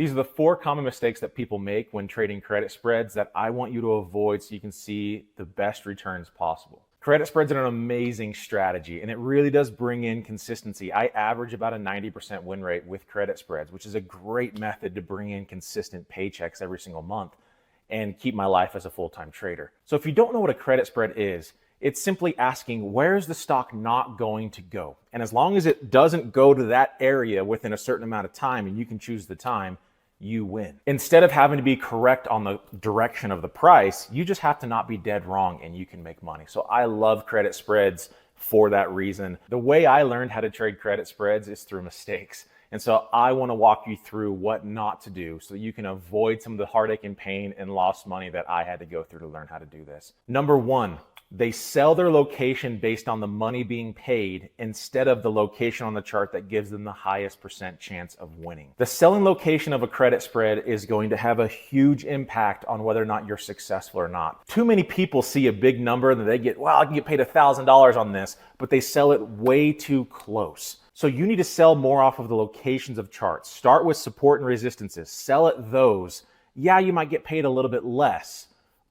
These are the 4 common mistakes that people make when trading credit spreads that I want you to avoid so you can see the best returns possible. Credit spreads are an amazing strategy, and it really does bring in consistency. I average about a 90% win rate with credit spreads, which is a great method to bring in consistent paychecks every single month and keep my life as a full-time trader. So if you don't know what a credit spread is, it's simply asking, where's the stock not going to go? And as long as it doesn't go to that area within a certain amount of time, and you can choose the time, you win. Instead of having to be correct on the direction of the price, you just have to not be dead wrong and you can make money. So I love credit spreads for that reason. The way I learned how to trade credit spreads is through mistakes. And so I want to walk you through what not to do so that you can avoid some of the heartache and pain and lost money that I had to go through to learn how to do this. Number 1, they sell their location based on the money being paid instead of the location on the chart that gives them the highest % chance of winning. The selling location of a credit spread is going to have a huge impact on whether or not you're successful or not. Too many people see a big number and they get, well, I can get paid $1,000 on this, but they sell it way too close. So you need to sell more off of the locations of charts. Start with support and resistances. Sell at those. Yeah, you might get paid a little bit less,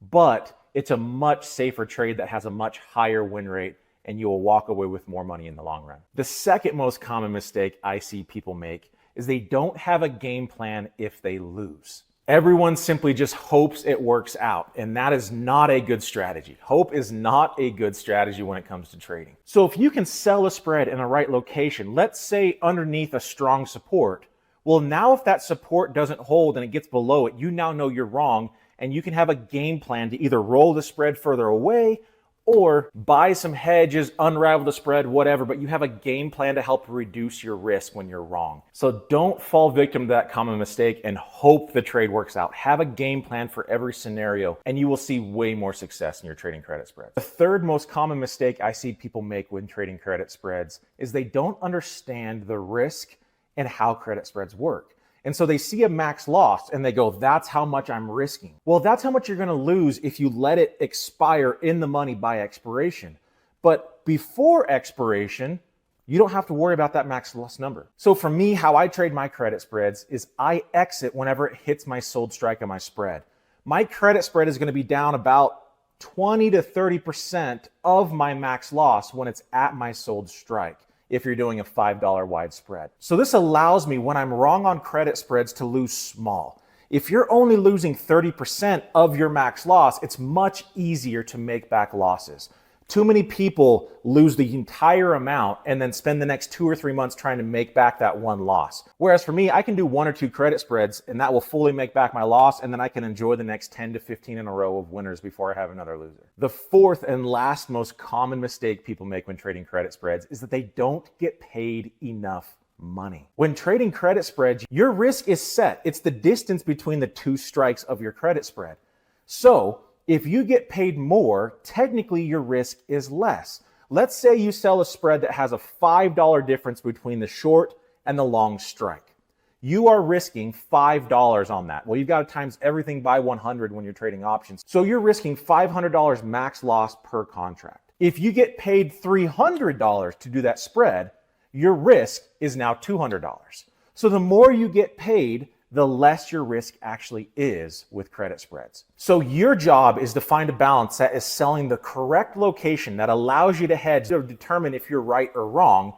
but it's a much safer trade that has a much higher win rate, and you will walk away with more money in the long run. The second most common mistake I see people make is they don't have a game plan if they lose. Everyone simply just hopes it works out, and that is not a good strategy. Hope is not a good strategy when it comes to trading. So if you can sell a spread in the right location, let's say underneath a strong support, well, now if that support doesn't hold and it gets below it, you now know you're wrong, and you can have a game plan to either roll the spread further away or buy some hedges, unravel the spread, whatever, but you have a game plan to help reduce your risk when you're wrong. So don't fall victim to that common mistake and hope the trade works out. Have a game plan for every scenario, and you will see way more success in your trading credit spreads. The third most common mistake I see people make when trading credit spreads is they don't understand the risk and how credit spreads work. And so they see a max loss and they go, that's how much I'm risking. Well, that's how much you're going to lose if you let it expire in the money by expiration. But before expiration, you don't have to worry about that max loss number. So for me, how I trade my credit spreads is I exit whenever it hits my sold strike on my spread. My credit spread is going to be down about 20 to 30% of my max loss when it's at my sold strike, if you're doing a $5 wide spread. So this allows me, when I'm wrong on credit spreads, to lose small. If you're only losing 30% of your max loss, it's much easier to make back losses. Too many people lose the entire amount and then spend the next 2 or 3 months trying to make back that one loss. Whereas for me, I can do 1 or 2 credit spreads and that will fully make back my loss, and then I can enjoy the next 10 to 15 in a row of winners before I have another loser. The fourth and last most common mistake people make when trading credit spreads is that they don't get paid enough money. When trading credit spreads, your risk is set. It's the distance between the 2 strikes of your credit spread. So if you get paid more, technically your risk is less. Let's say you sell a spread that has a $5 difference between the short and the long strike. You are risking $5 on that. Well, you've got to times everything by 100 when you're trading options. So you're risking $500 max loss per contract. If you get paid $300 to do that spread, your risk is now $200. So the more you get paid, the less your risk actually is with credit spreads. So your job is to find a balance that is selling the correct location that allows you to hedge to determine if you're right or wrong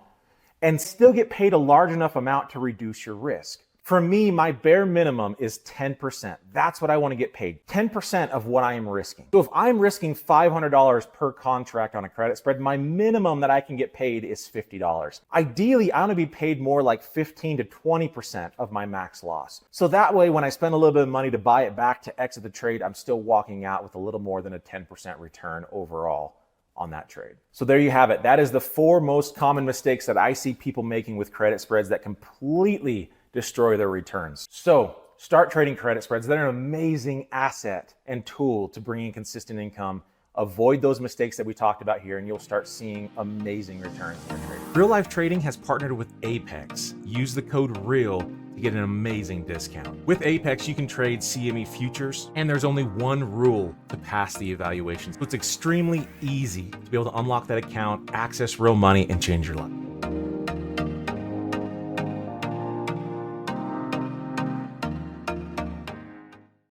and still get paid a large enough amount to reduce your risk. For me, my bare minimum is 10%. That's what I want to get paid, 10% of what I am risking. So if I'm risking $500 per contract on a credit spread, my minimum that I can get paid is $50. Ideally, I want to be paid more like 15 to 20% of my max loss. So that way, when I spend a little bit of money to buy it back to exit the trade, I'm still walking out with a little more than a 10% return overall on that trade. So there you have it. That is the 4 most common mistakes that I see people making with credit spreads that completely destroy their returns. So start trading credit spreads. They're an amazing asset and tool to bring in consistent income. Avoid those mistakes that we talked about here, and you'll start seeing amazing returns in your trading. Real Life Trading has partnered with Apex. Use the code REAL to get an amazing discount. With Apex, you can trade CME futures, and there's only one rule to pass the evaluation. So it's extremely easy to be able to unlock that account, access real money, and change your life.